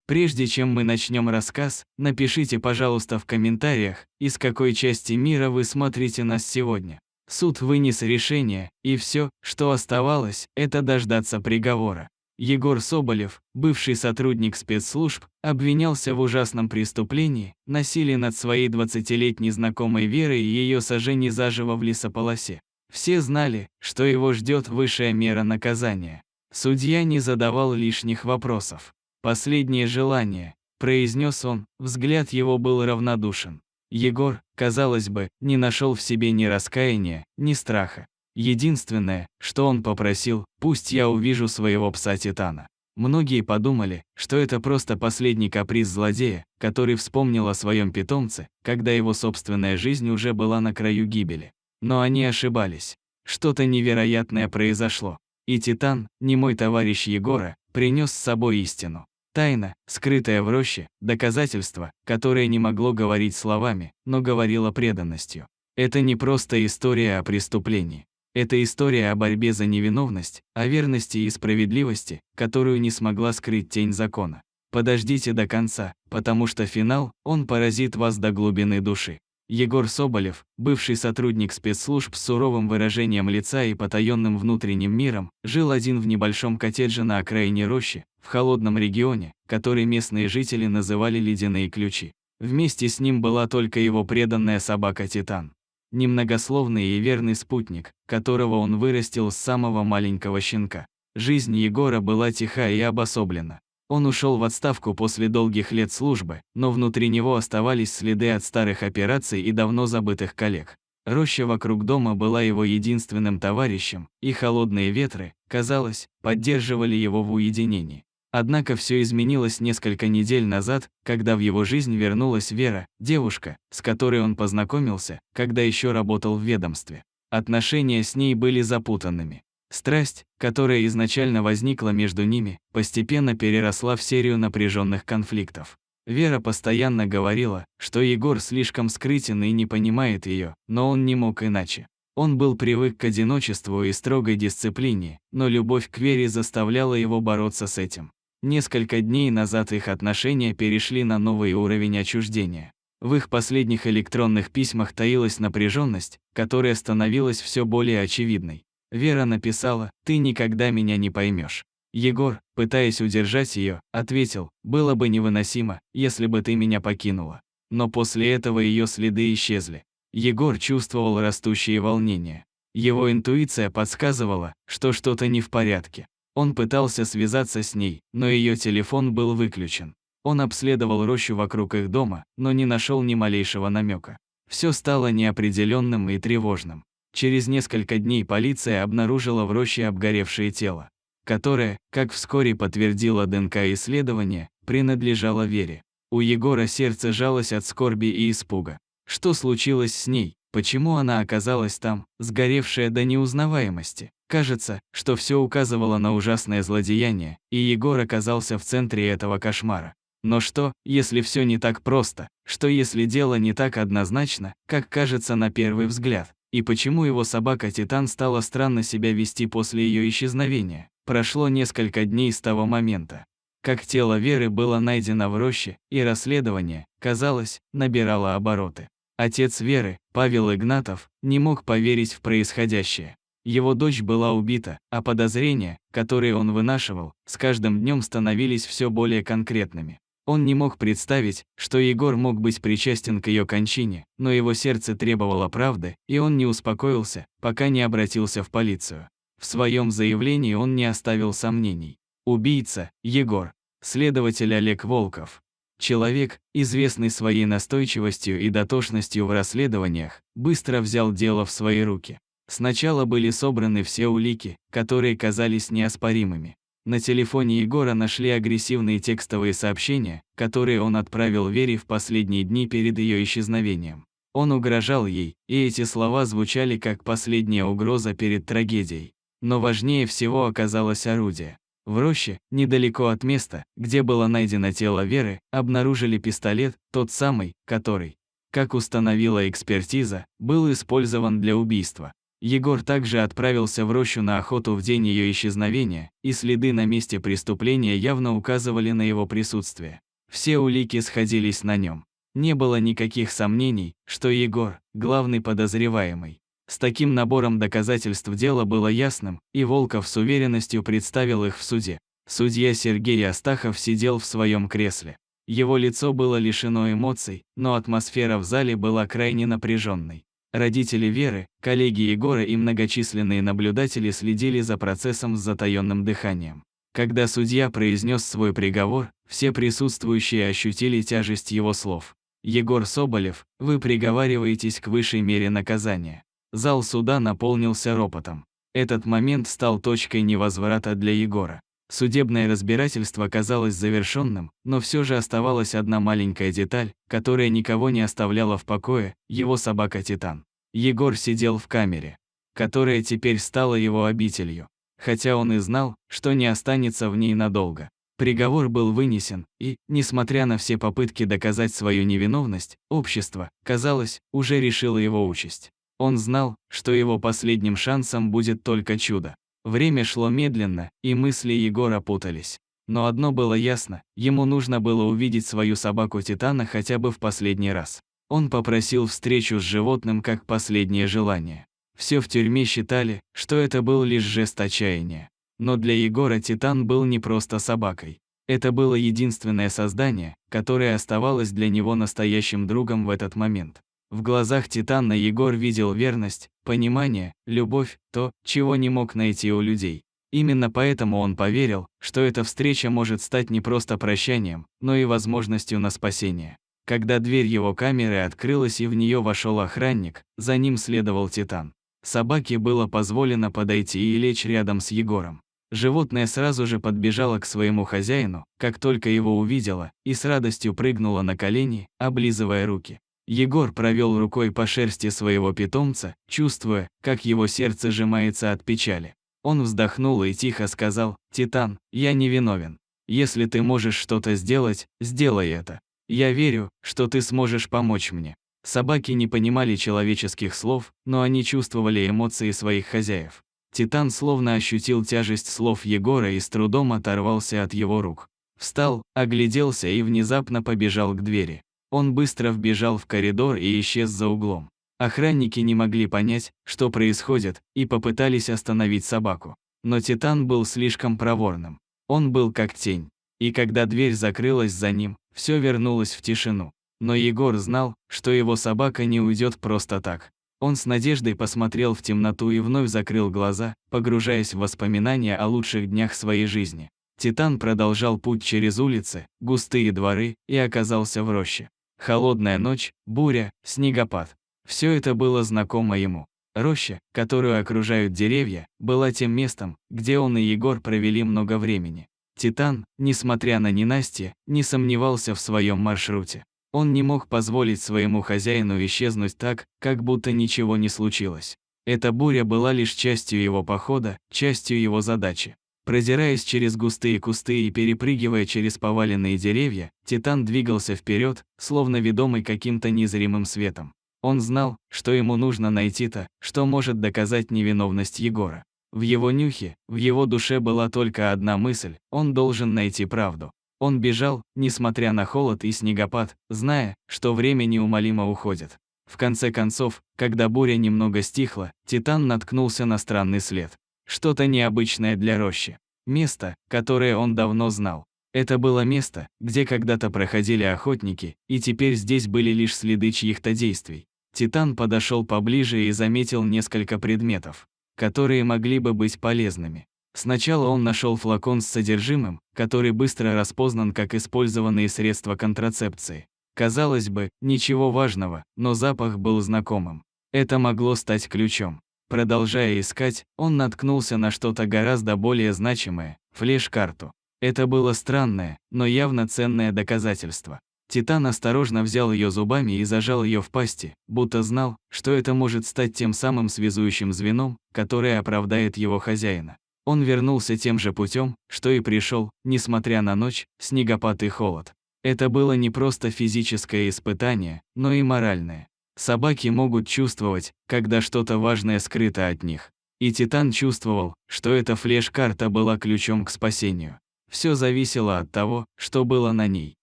Прежде чем мы начнем рассказ, напишите, пожалуйста, в комментариях, из какой части мира вы смотрите нас сегодня. Суд вынес решение, и все, что оставалось, это дождаться приговора. Егор Соболев, бывший сотрудник спецслужб, обвинялся в ужасном преступлении, насилии над своей 20-летней знакомой Верой и ее сожжении заживо в лесополосе. Все знали, что его ждет высшая мера наказания. Судья не задавал лишних вопросов. «Последнее желание», – произнес он, взгляд его был равнодушен. Егор, казалось бы, не нашел в себе ни раскаяния, ни страха. Единственное, что он попросил, пусть я увижу своего пса Титана. Многие подумали, что это просто последний каприз злодея, который вспомнил о своем питомце, когда его собственная жизнь уже была на краю гибели. Но они ошибались. Что-то невероятное произошло. И Титан, немой товарищ Егора, принес с собой истину. Тайна, скрытая в роще, доказательство, которое не могло говорить словами, но говорило преданностью. Это не просто история о преступлении. Это история о борьбе за невиновность, о верности и справедливости, которую не смогла скрыть тень закона. Подождите до конца, потому что финал, он поразит вас до глубины души. Егор Соболев, бывший сотрудник спецслужб с суровым выражением лица и потаенным внутренним миром, жил один в небольшом коттедже на окраине рощи, в холодном регионе, который местные жители называли «Ледяные ключи». Вместе с ним была только его преданная собака Титан. Немногословный и верный спутник, которого он вырастил с самого маленького щенка. Жизнь Егора была тиха и обособлена. Он ушел в отставку после долгих лет службы, но внутри него оставались следы от старых операций и давно забытых коллег. Роща вокруг дома была его единственным товарищем, и холодные ветры, казалось, поддерживали его в уединении. Однако все изменилось несколько недель назад, когда в его жизнь вернулась Вера, девушка, с которой он познакомился, когда еще работал в ведомстве. Отношения с ней были запутанными. Страсть, которая изначально возникла между ними, постепенно переросла в серию напряженных конфликтов. Вера постоянно говорила, что Егор слишком скрытен и не понимает ее, но он не мог иначе. Он был привык к одиночеству и строгой дисциплине, но любовь к Вере заставляла его бороться с этим. Несколько дней назад их отношения перешли на новый уровень отчуждения. В их последних электронных письмах таилась напряженность, которая становилась все более очевидной. Вера написала: «Ты никогда меня не поймешь». Егор, пытаясь удержать ее, ответил: «Было бы невыносимо, если бы ты меня покинула». Но после этого ее следы исчезли. Егор чувствовал растущие волнения. Его интуиция подсказывала, что что-то не в порядке. Он пытался связаться с ней, но ее телефон был выключен. Он обследовал рощу вокруг их дома, но не нашел ни малейшего намека. Все стало неопределенным и тревожным. Через несколько дней полиция обнаружила в роще обгоревшее тело, которое, как вскоре подтвердило ДНК-исследование, принадлежало Вере. У Егора сердце жалось от скорби и испуга. Что случилось с ней? Почему она оказалась там, сгоревшая до неузнаваемости? Кажется, что все указывало на ужасное злодеяние, и Егор оказался в центре этого кошмара. Но что, если все не так просто? Что если дело не так однозначно, как кажется на первый взгляд? И почему его собака Титан стала странно себя вести после ее исчезновения? Прошло несколько дней с того момента, как тело Веры было найдено в роще, и расследование, казалось, набирало обороты. Отец Веры, Павел Игнатов, не мог поверить в происходящее. Его дочь была убита, а подозрения, которые он вынашивал, с каждым днем становились все более конкретными. Он не мог представить, что Егор мог быть причастен к ее кончине, но его сердце требовало правды, и он не успокоился, пока не обратился в полицию. В своем заявлении он не оставил сомнений. Убийца – Егор. Следователь Олег Волков. Человек, известный своей настойчивостью и дотошностью в расследованиях, быстро взял дело в свои руки. Сначала были собраны все улики, которые казались неоспоримыми. На телефоне Егора нашли агрессивные текстовые сообщения, которые он отправил Вере в последние дни перед ее исчезновением. Он угрожал ей, и эти слова звучали как последняя угроза перед трагедией. Но важнее всего оказалось орудие. В роще, недалеко от места, где было найдено тело Веры, обнаружили пистолет, тот самый, который, как установила экспертиза, был использован для убийства. Егор также отправился в рощу на охоту в день ее исчезновения, и следы на месте преступления явно указывали на его присутствие. Все улики сходились на нем. Не было никаких сомнений, что Егор – главный подозреваемый. С таким набором доказательств дело было ясным, и Волков с уверенностью представил их в суде. Судья Сергей Астахов сидел в своем кресле. Его лицо было лишено эмоций, но атмосфера в зале была крайне напряженной. Родители Веры, коллеги Егора и многочисленные наблюдатели следили за процессом с затаённым дыханием. Когда судья произнес свой приговор, все присутствующие ощутили тяжесть его слов. «Егор Соболев, вы приговариваетесь к высшей мере наказания». Зал суда наполнился ропотом. Этот момент стал точкой невозврата для Егора. Судебное разбирательство казалось завершенным, но все же оставалась одна маленькая деталь, которая никого не оставляла в покое – его собака Титан. Егор сидел в камере, которая теперь стала его обителью, хотя он и знал, что не останется в ней надолго. Приговор был вынесен, и, несмотря на все попытки доказать свою невиновность, общество, казалось, уже решило его участь. Он знал, что его последним шансом будет только чудо. Время шло медленно, и мысли Егора путались. Но одно было ясно – ему нужно было увидеть свою собаку Титана хотя бы в последний раз. Он попросил встречу с животным как последнее желание. Все в тюрьме считали, что это был лишь жест отчаяния. Но для Егора Титан был не просто собакой. Это было единственное создание, которое оставалось для него настоящим другом в этот момент. В глазах Титана Егор видел верность, понимание, любовь, то, чего не мог найти у людей. Именно поэтому он поверил, что эта встреча может стать не просто прощанием, но и возможностью на спасение. Когда дверь его камеры открылась и в нее вошел охранник, за ним следовал Титан. Собаке было позволено подойти и лечь рядом с Егором. Животное сразу же подбежало к своему хозяину, как только его увидело, и с радостью прыгнуло на колени, облизывая руки. Егор провел рукой по шерсти своего питомца, чувствуя, как его сердце сжимается от печали. Он вздохнул и тихо сказал: «Титан, я не виновен. Если ты можешь что-то сделать, сделай это. Я верю, что ты сможешь помочь мне». Собаки не понимали человеческих слов, но они чувствовали эмоции своих хозяев. Титан словно ощутил тяжесть слов Егора и с трудом оторвался от его рук. Встал, огляделся и внезапно побежал к двери. Он быстро вбежал в коридор и исчез за углом. Охранники не могли понять, что происходит, и попытались остановить собаку. Но Титан был слишком проворным. Он был как тень. И когда дверь закрылась за ним, все вернулось в тишину. Но Егор знал, что его собака не уйдет просто так. Он с надеждой посмотрел в темноту и вновь закрыл глаза, погружаясь в воспоминания о лучших днях своей жизни. Титан продолжал путь через улицы, густые дворы и оказался в роще. Холодная ночь, буря, снегопад. Все это было знакомо ему. Роща, которую окружают деревья, была тем местом, где он и Егор провели много времени. Титан, несмотря на ненастье, не сомневался в своем маршруте. Он не мог позволить своему хозяину исчезнуть так, как будто ничего не случилось. Эта буря была лишь частью его похода, частью его задачи. Продираясь через густые кусты и перепрыгивая через поваленные деревья, Титан двигался вперед, словно ведомый каким-то незримым светом. Он знал, что ему нужно найти то, что может доказать невиновность Егора. В его нюхе, в его душе была только одна мысль – он должен найти правду. Он бежал, несмотря на холод и снегопад, зная, что время неумолимо уходит. В конце концов, когда буря немного стихла, Титан наткнулся на странный след. Что-то необычное для рощи. Место, которое он давно знал. Это было место, где когда-то проходили охотники, и теперь здесь были лишь следы чьих-то действий. Титан подошел поближе и заметил несколько предметов, которые могли бы быть полезными. Сначала он нашел флакон с содержимым, который быстро распознан как использованные средства контрацепции. Казалось бы, ничего важного, но запах был знакомым. Это могло стать ключом. Продолжая искать, он наткнулся на что-то гораздо более значимое – флеш-карту. Это было странное, но явно ценное доказательство. Титан осторожно взял ее зубами и зажал ее в пасти, будто знал, что это может стать тем самым связующим звеном, которое оправдает его хозяина. Он вернулся тем же путем, что и пришел, несмотря на ночь, снегопад и холод. Это было не просто физическое испытание, но и моральное. Собаки могут чувствовать, когда что-то важное скрыто от них. И Титан чувствовал, что эта флеш-карта была ключом к спасению. Все зависело от того, что было на ней.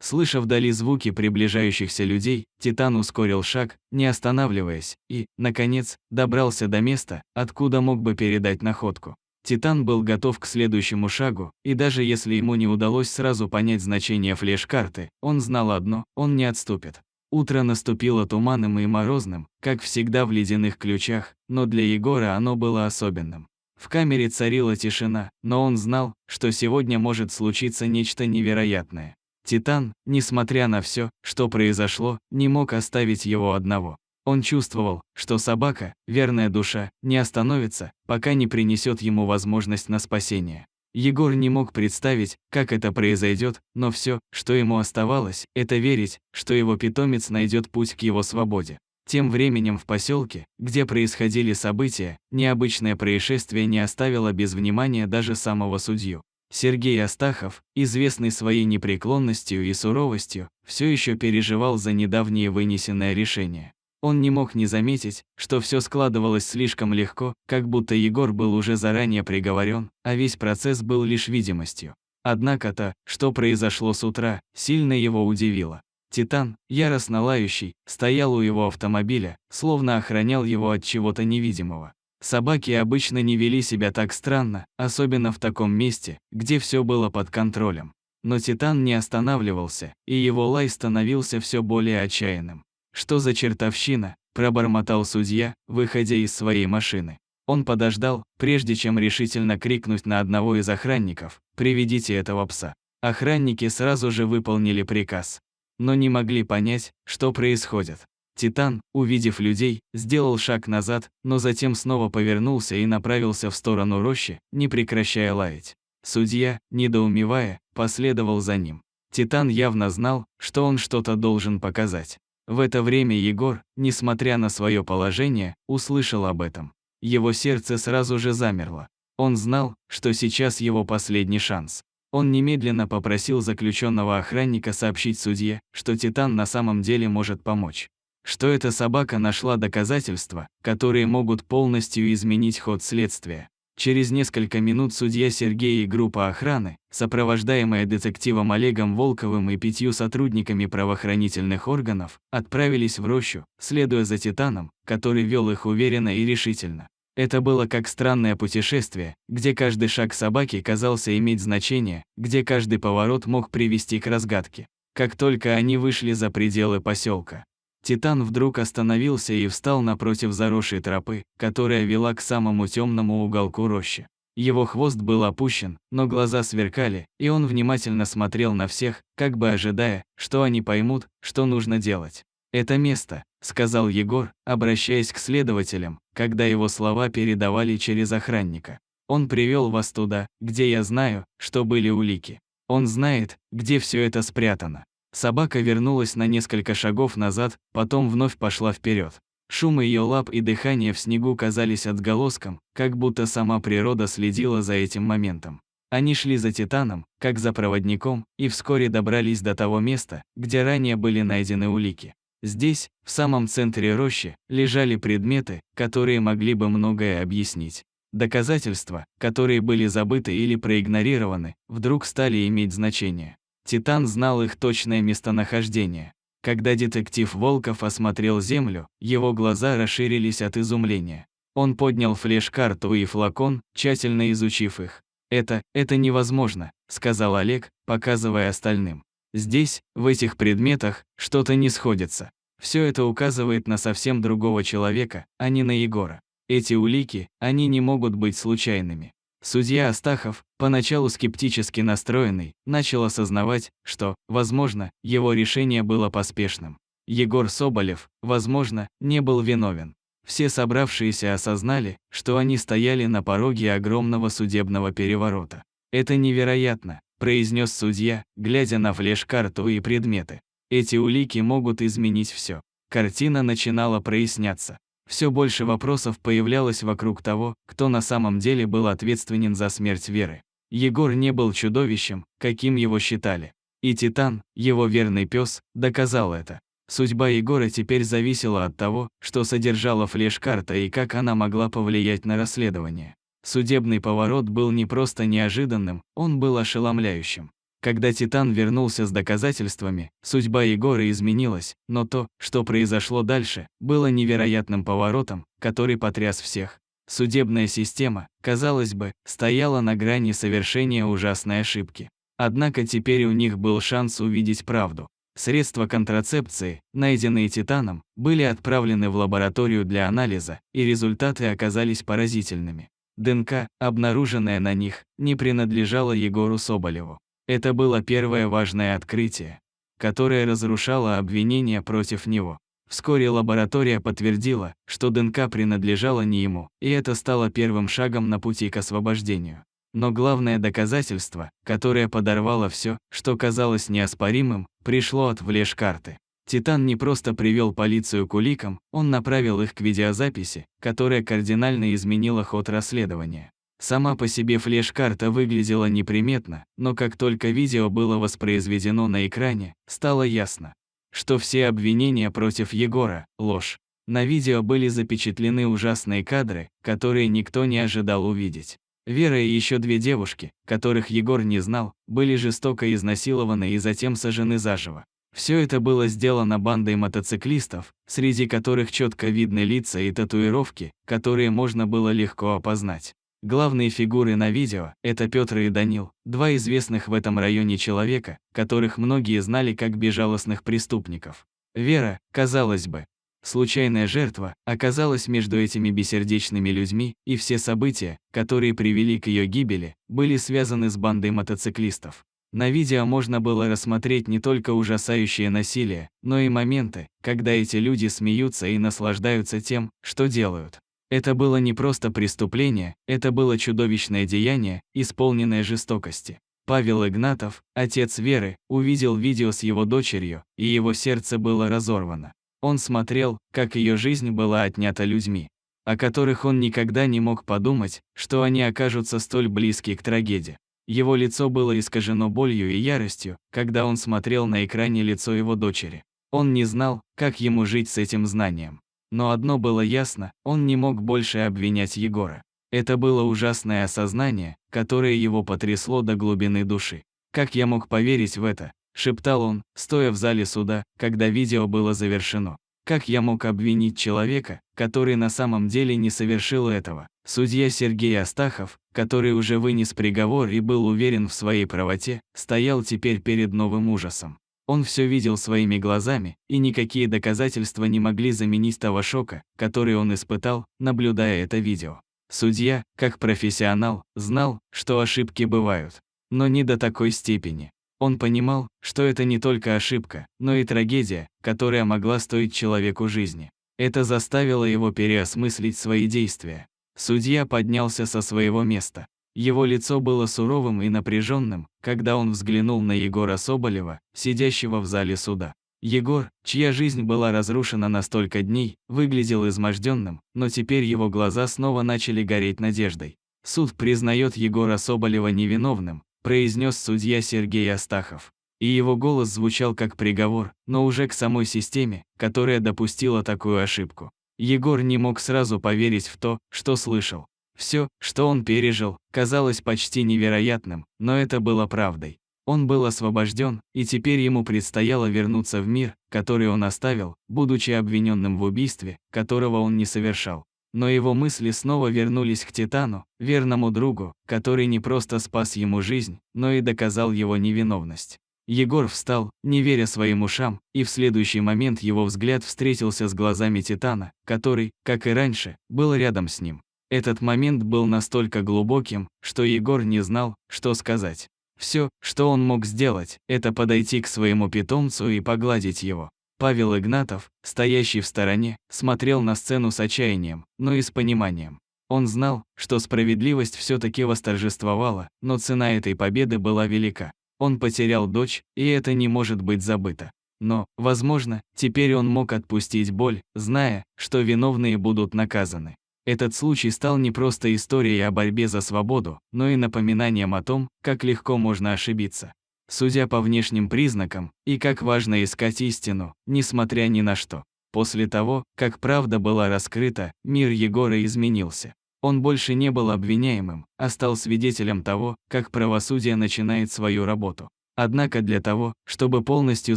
Слыша вдали звуки приближающихся людей, Титан ускорил шаг, не останавливаясь, и, наконец, добрался до места, откуда мог бы передать находку. Титан был готов к следующему шагу, и даже если ему не удалось сразу понять значение флеш-карты, он знал одно – он не отступит. Утро наступило туманным и морозным, как всегда в ледяных ключах, но для Егора оно было особенным. В камере царила тишина, но он знал, что сегодня может случиться нечто невероятное. Титан, несмотря на все, что произошло, не мог оставить его одного. Он чувствовал, что собака, верная душа, не остановится, пока не принесет ему возможность на спасение. Егор не мог представить, как это произойдет, но все, что ему оставалось, это верить, что его питомец найдет путь к его свободе. Тем временем в поселке, где происходили события, необычное происшествие не оставило без внимания даже самого судью. Сергей Астахов, известный своей непреклонностью и суровостью, все еще переживал за недавнее вынесенное решение. Он не мог не заметить, что все складывалось слишком легко, как будто Егор был уже заранее приговорен, а весь процесс был лишь видимостью. Однако то, что произошло с утра, сильно его удивило. Титан, яростно лающий, стоял у его автомобиля, словно охранял его от чего-то невидимого. Собаки обычно не вели себя так странно, особенно в таком месте, где все было под контролем. Но Титан не останавливался, и его лай становился все более отчаянным. «Что за чертовщина?» – пробормотал судья, выходя из своей машины. Он подождал, прежде чем решительно крикнуть на одного из охранников: «Приведите этого пса». Охранники сразу же выполнили приказ, но не могли понять, что происходит. Титан, увидев людей, сделал шаг назад, но затем снова повернулся и направился в сторону рощи, не прекращая лаять. Судья, недоумевая, последовал за ним. Титан явно знал, что он что-то должен показать. В это время Егор, несмотря на свое положение, услышал об этом. Его сердце сразу же замерло. Он знал, что сейчас его последний шанс. Он немедленно попросил заключенного охранника сообщить судье, что Титан на самом деле может помочь. Что эта собака нашла доказательства, которые могут полностью изменить ход следствия. Через несколько минут судья Сергей и группа охраны, сопровождаемая детективом Олегом Волковым и 5 сотрудниками правоохранительных органов, отправились в рощу, следуя за Титаном, который вел их уверенно и решительно. Это было как странное путешествие, где каждый шаг собаки казался иметь значение, где каждый поворот мог привести к разгадке. Как только они вышли за пределы поселка, Титан вдруг остановился и встал напротив заросшей тропы, которая вела к самому темному уголку рощи. Его хвост был опущен, но глаза сверкали, и он внимательно смотрел на всех, как бы ожидая, что они поймут, что нужно делать. «Это место», — сказал Егор, обращаясь к следователям, когда его слова передавали через охранника. «Он привел вас туда, где я знаю, что были улики. Он знает, где все это спрятано». Собака вернулась на несколько шагов назад, потом вновь пошла вперед. Шум ее лап и дыхание в снегу казались отголоском, как будто сама природа следила за этим моментом. Они шли за Титаном, как за проводником, и вскоре добрались до того места, где ранее были найдены улики. Здесь, в самом центре рощи, лежали предметы, которые могли бы многое объяснить. Доказательства, которые были забыты или проигнорированы, вдруг стали иметь значение. Титан знал их точное местонахождение. Когда детектив Волков осмотрел землю, его глаза расширились от изумления. Он поднял флеш-карту и флакон, тщательно изучив их. Это невозможно», — сказал Олег, показывая остальным. «Здесь, в этих предметах, что-то не сходится. Все это указывает на совсем другого человека, а не на Егора. Эти улики, они не могут быть случайными». Судья Астахов, поначалу скептически настроенный, начал осознавать, что, возможно, его решение было поспешным. Егор Соболев, возможно, не был виновен. Все собравшиеся осознали, что они стояли на пороге огромного судебного переворота. «Это невероятно», – произнес судья, глядя на флеш-карту и предметы. «Эти улики могут изменить все». Картина начинала проясняться. Все больше вопросов появлялось вокруг того, кто на самом деле был ответственен за смерть Веры. Егор не был чудовищем, каким его считали. И Титан, его верный пес, доказал это. Судьба Егора теперь зависела от того, что содержала флеш-карта и как она могла повлиять на расследование. Судебный поворот был не просто неожиданным, он был ошеломляющим. Когда Титан вернулся с доказательствами, судьба Егора изменилась, но то, что произошло дальше, было невероятным поворотом, который потряс всех. Судебная система, казалось бы, стояла на грани совершения ужасной ошибки. Однако теперь у них был шанс увидеть правду. Средства контрацепции, найденные Титаном, были отправлены в лабораторию для анализа, и результаты оказались поразительными. ДНК, обнаруженная на них, не принадлежала Егору Соболеву. Это было первое важное открытие, которое разрушало обвинения против него. Вскоре лаборатория подтвердила, что ДНК принадлежала не ему, и это стало первым шагом на пути к освобождению. Но главное доказательство, которое подорвало все, что казалось неоспоримым, пришло от флеш-карты. Титан не просто привел полицию к уликам, он направил их к видеозаписи, которая кардинально изменила ход расследования. Сама по себе флеш-карта выглядела неприметно, но как только видео было воспроизведено на экране, стало ясно, что все обвинения против Егора – ложь. На видео были запечатлены ужасные кадры, которые никто не ожидал увидеть. Вера и еще две девушки, которых Егор не знал, были жестоко изнасилованы и затем сожжены заживо. Все это было сделано бандой мотоциклистов, среди которых четко видны лица и татуировки, которые можно было легко опознать. Главные фигуры на видео – это Петр и Данил, два известных в этом районе человека, которых многие знали как безжалостных преступников. Вера, казалось бы, случайная жертва, оказалась между этими бессердечными людьми, и все события, которые привели к ее гибели, были связаны с бандой мотоциклистов. На видео можно было рассмотреть не только ужасающее насилие, но и моменты, когда эти люди смеются и наслаждаются тем, что делают. Это было не просто преступление, это было чудовищное деяние, исполненное жестокости. Павел Игнатов, отец Веры, увидел видео с его дочерью, и его сердце было разорвано. Он смотрел, как ее жизнь была отнята людьми, о которых он никогда не мог подумать, что они окажутся столь близки к трагедии. Его лицо было искажено болью и яростью, когда он смотрел на экране лицо его дочери. Он не знал, как ему жить с этим знанием. Но одно было ясно, он не мог больше обвинять Егора. Это было ужасное осознание, которое его потрясло до глубины души. «Как я мог поверить в это?» – шептал он, стоя в зале суда, когда видео было завершено. «Как я мог обвинить человека, который на самом деле не совершил этого?» Судья Сергей Астахов, который уже вынес приговор и был уверен в своей правоте, стоял теперь перед новым ужасом. Он все видел своими глазами, и никакие доказательства не могли заменить того шока, который он испытал, наблюдая это видео. Судья, как профессионал, знал, что ошибки бывают, но не до такой степени. Он понимал, что это не только ошибка, но и трагедия, которая могла стоить человеку жизни. Это заставило его переосмыслить свои действия. Судья поднялся со своего места. Его лицо было суровым и напряженным, когда он взглянул на Егора Соболева, сидящего в зале суда. Егор, чья жизнь была разрушена на столько дней, выглядел изможденным, но теперь его глаза снова начали гореть надеждой. «Суд признает Егора Соболева невиновным», произнес судья Сергей Астахов. И его голос звучал как приговор, но уже к самой системе, которая допустила такую ошибку. Егор не мог сразу поверить в то, что слышал. Все, что он пережил, казалось почти невероятным, но это было правдой. Он был освобожден, и теперь ему предстояло вернуться в мир, который он оставил, будучи обвиненным в убийстве, которого он не совершал. Но его мысли снова вернулись к Титану, верному другу, который не просто спас ему жизнь, но и доказал его невиновность. Егор встал, не веря своим ушам, и в следующий момент его взгляд встретился с глазами Титана, который, как и раньше, был рядом с ним. Этот момент был настолько глубоким, что Егор не знал, что сказать. Все, что он мог сделать, это подойти к своему питомцу и погладить его. Павел Игнатов, стоящий в стороне, смотрел на сцену с отчаянием, но и с пониманием. Он знал, что справедливость все-таки восторжествовала, но цена этой победы была велика. Он потерял дочь, и это не может быть забыто. Но, возможно, теперь он мог отпустить боль, зная, что виновные будут наказаны. Этот случай стал не просто историей о борьбе за свободу, но и напоминанием о том, как легко можно ошибиться. судя по внешним признакам, и как важно искать истину, несмотря ни на что. После того, как правда была раскрыта, мир Егора изменился. Он больше не был обвиняемым, а стал свидетелем того, как правосудие начинает свою работу. Однако для того, чтобы полностью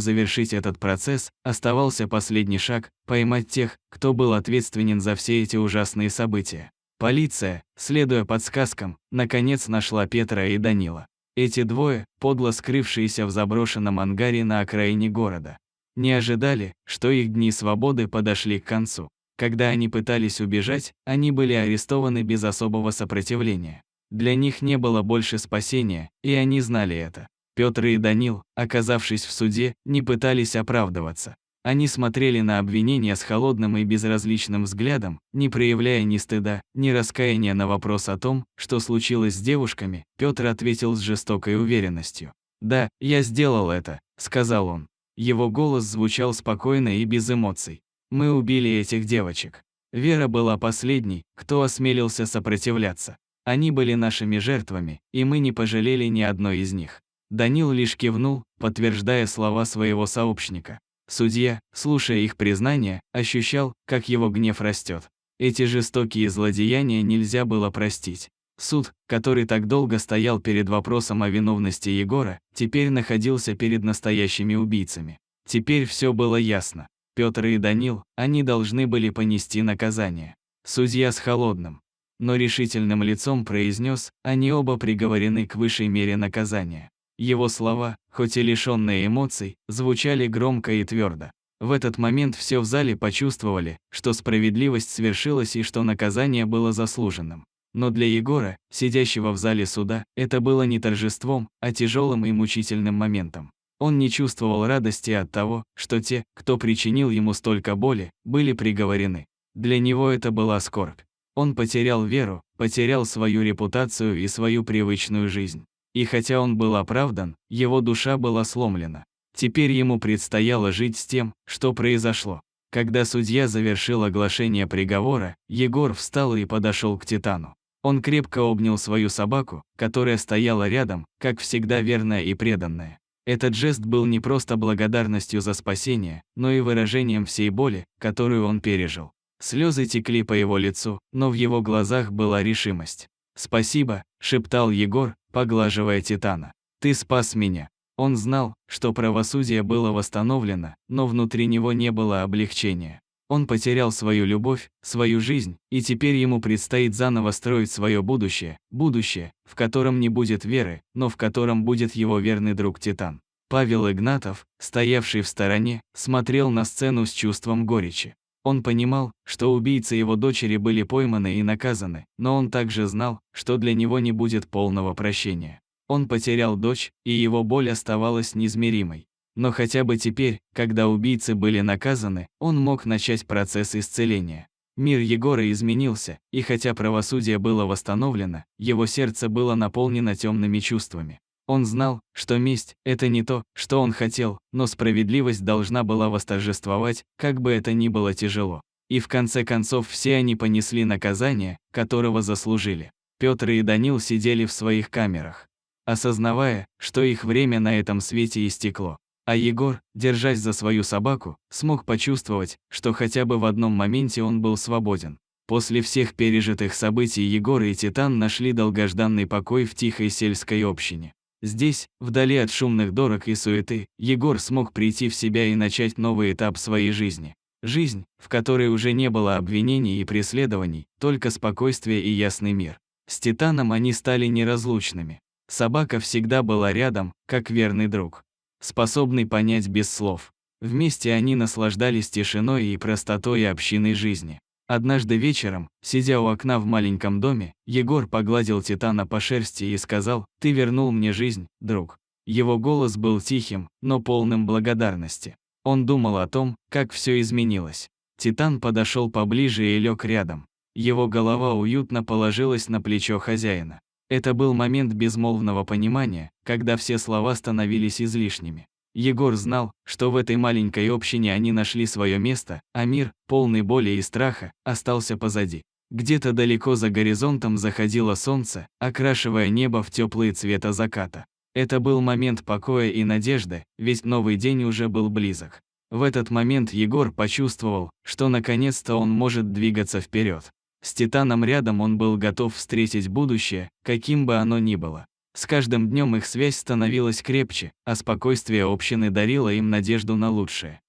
завершить этот процесс, оставался последний шаг – поймать тех, кто был ответственен за все эти ужасные события. Полиция, следуя подсказкам, наконец нашла Петра и Данила. Эти двое, подло скрывшиеся в заброшенном ангаре на окраине города, не ожидали, что их дни свободы подошли к концу. Когда они пытались убежать, они были арестованы без особого сопротивления. Для них не было больше спасения, и они знали это. Петр и Данил, оказавшись в суде, не пытались оправдываться. Они смотрели на обвинения с холодным и безразличным взглядом, не проявляя ни стыда, ни раскаяния. На вопрос о том, что случилось с девушками, Петр ответил с жестокой уверенностью. «Да, я сделал это», — сказал он. Его голос звучал спокойно и без эмоций. «Мы убили этих девочек. Вера была последней, кто осмелился сопротивляться. Они были нашими жертвами, и мы не пожалели ни одной из них». Данил лишь кивнул, подтверждая слова своего сообщника. Судья, слушая их признания, ощущал, как его гнев растет. Эти жестокие злодеяния нельзя было простить. Суд, который так долго стоял перед вопросом о виновности Егора, теперь находился перед настоящими убийцами. Теперь все было ясно. Петр и Данил, они должны были понести наказание. Судья с холодным, но решительным лицом произнес, они оба приговорены к высшей мере наказания. Его слова, хоть и лишенные эмоций, звучали громко и твердо. В этот момент все в зале почувствовали, что справедливость свершилась и что наказание было заслуженным. Но для Егора, сидящего в зале суда, это было не торжеством, а тяжелым и мучительным моментом. Он не чувствовал радости от того, что те, кто причинил ему столько боли, были приговорены. Для него это была скорбь. Он потерял веру, потерял свою репутацию и свою привычную жизнь. И хотя он был оправдан, его душа была сломлена. Теперь ему предстояло жить с тем, что произошло. Когда судья завершил оглашение приговора, Егор встал и подошел к Титану. Он крепко обнял свою собаку, которая стояла рядом, как всегда верная и преданная. Этот жест был не просто благодарностью за спасение, но и выражением всей боли, которую он пережил. Слезы текли по его лицу, но в его глазах была решимость. «Спасибо», — шептал Егор, поглаживая Титана. «Ты спас меня». Он знал, что правосудие было восстановлено, но внутри него не было облегчения. Он потерял свою любовь, свою жизнь, и теперь ему предстоит заново строить свое будущее, в котором не будет веры, но в котором будет его верный друг Титан. Павел Игнатов, стоявший в стороне, смотрел на сцену с чувством горечи. Он понимал, что убийцы его дочери были пойманы и наказаны, но он также знал, что для него не будет полного прощения. Он потерял дочь, и его боль оставалась неизмеримой. Но хотя бы теперь, когда убийцы были наказаны, он мог начать процесс исцеления. Мир Егора изменился, и хотя правосудие было восстановлено, его сердце было наполнено темными чувствами. Он знал, что месть – это не то, что он хотел, но справедливость должна была восторжествовать, как бы это ни было тяжело. И в конце концов все они понесли наказание, которого заслужили. Петр и Данил сидели в своих камерах, осознавая, что их время на этом свете истекло. А Егор, держась за свою собаку, смог почувствовать, что хотя бы в одном моменте он был свободен. После всех пережитых событий Егор и Титан нашли долгожданный покой в тихой сельской общине. Здесь, вдали от шумных дорог и суеты, Егор смог прийти в себя и начать новый этап своей жизни. Жизнь, в которой уже не было обвинений и преследований, только спокойствие и ясный мир. С Титаном они стали неразлучными. Собака всегда была рядом, как верный друг, способный понять без слов. Вместе они наслаждались тишиной и простотой общинной жизни. Однажды вечером, сидя у окна в маленьком доме, Егор погладил Титана по шерсти и сказал: «Ты вернул мне жизнь, друг». Его голос был тихим, но полным благодарности. Он думал о том, как все изменилось. Титан подошел поближе и лег рядом. Его голова уютно положилась на плечо хозяина. Это был момент безмолвного понимания, когда все слова становились излишними. Егор знал, что в этой маленькой общине они нашли свое место, а мир, полный боли и страха, остался позади. Где-то далеко за горизонтом заходило солнце, окрашивая небо в теплые цвета заката. Это был момент покоя и надежды, ведь новый день уже был близок. В этот момент Егор почувствовал, что наконец-то он может двигаться вперед. С Титаном рядом он был готов встретить будущее, каким бы оно ни было. С каждым днем их связь становилась крепче, а спокойствие общины дарило им надежду на лучшее.